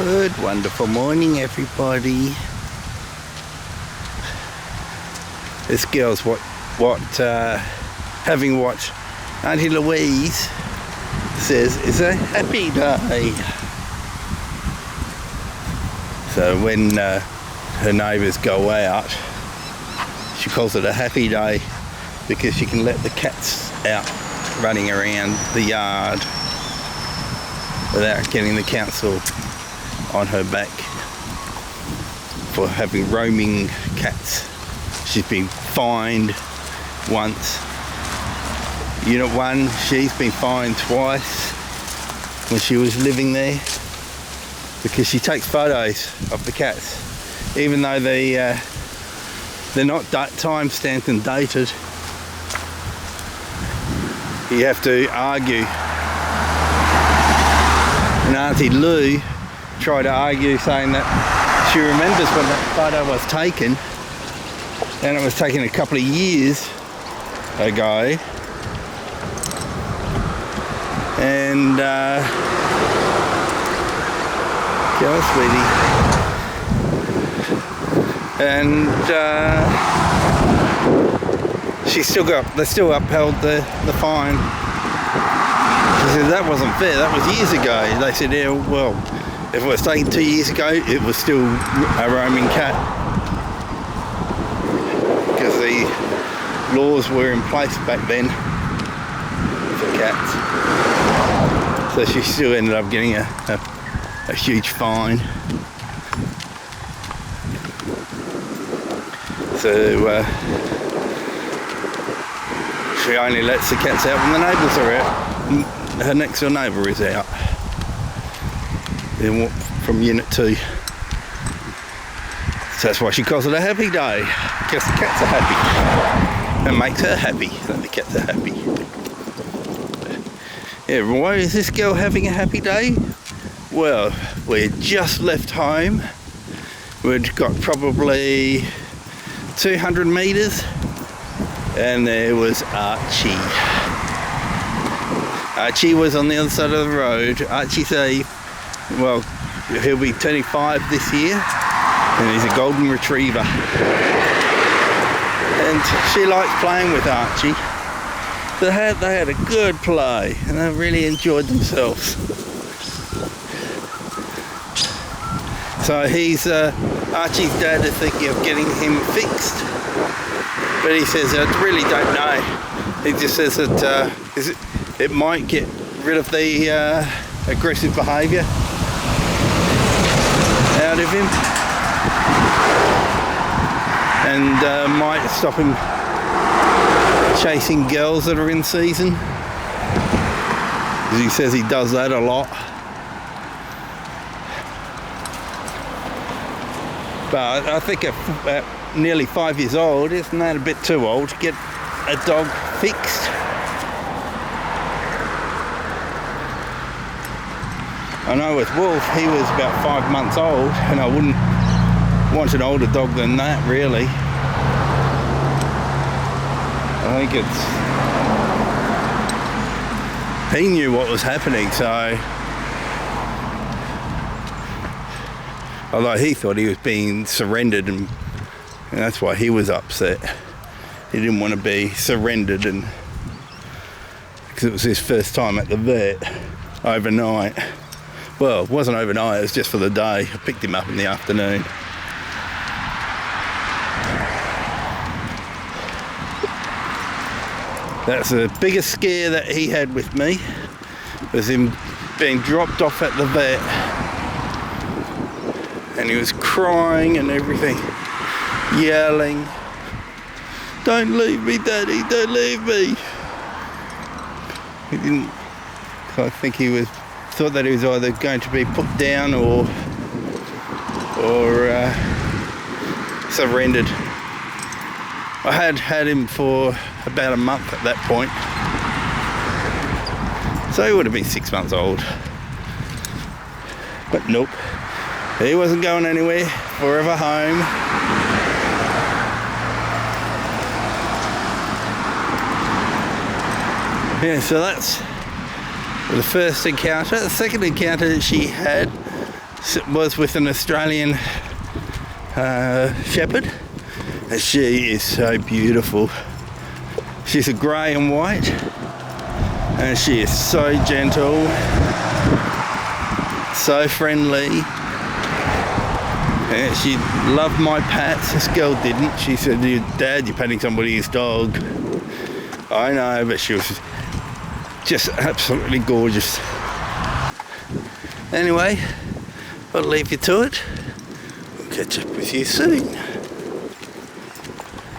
Good, wonderful morning, everybody. This girl's having what Auntie Louise says is a happy day. So when her neighbours go out, she calls it a happy day because she can let the cats out running around the yard without getting the council on her back for having roaming cats. She's been fined once. Unit 1, she's been fined twice when she was living there because she takes photos of the cats, even though they're not time stamped and dated. You have to argue. And Auntie Lou tried to argue, saying that she remembers when that photo was taken, and it was taken a couple of years ago. And go, sweetie. And they still upheld the fine. She said that wasn't fair, that was years ago. They said, yeah, well, if it was taken 2 years ago, it was still a roaming cat. Because the laws were in place back then for cats. So she still ended up getting a huge fine. So she only lets the cats out when the neighbours are out. Her next door neighbour is out. From Unit 2. So that's why she calls it a happy day. Because the cats are happy. It makes her happy that the cats are happy. Yeah, why is this girl having a happy day? Well, we just left home. We'd got probably 200 metres. And there was Archie. Archie was on the other side of the road. Archie's he'll be turning 5 this year, and he's a golden retriever. And she likes playing with Archie. They had a good play, and they really enjoyed themselves. So Archie's dad is thinking of getting him fixed, but he says, I really don't know. He just says that it might get rid of the aggressive behaviour out of him, and might stop him chasing girls that are in season, because he says he does that a lot. But I think at nearly 5 years old, isn't that a bit too old to get a dog fixed? I know with Wolf, he was about 5 months old, and I wouldn't want an older dog than that, really. I think he knew what was happening, so although he thought he was being surrendered, and that's why he was upset. He didn't want to be surrendered, and because it was his first time at the vet overnight. Well, it wasn't overnight, it was just for the day. I picked him up in the afternoon. That's the biggest scare that he had with me, was him being dropped off at the vet. And he was crying and everything, yelling, "Don't leave me, Daddy, don't leave me." He didn't, I think he thought that he was either going to be put down or surrendered. I had him for about a month at that point, so he would have been 6 months old. But nope, he wasn't going anywhere, forever home. Yeah, so that's the first encounter. The second encounter that she had was with an Australian shepherd, and she is so beautiful. She's a grey and white, and she is so gentle, so friendly. And she loved my pats. This girl didn't. She said, "Dad, you're patting somebody's dog." I know, but she was just absolutely gorgeous. Anyway, I'll leave you to it. We'll catch up with you soon.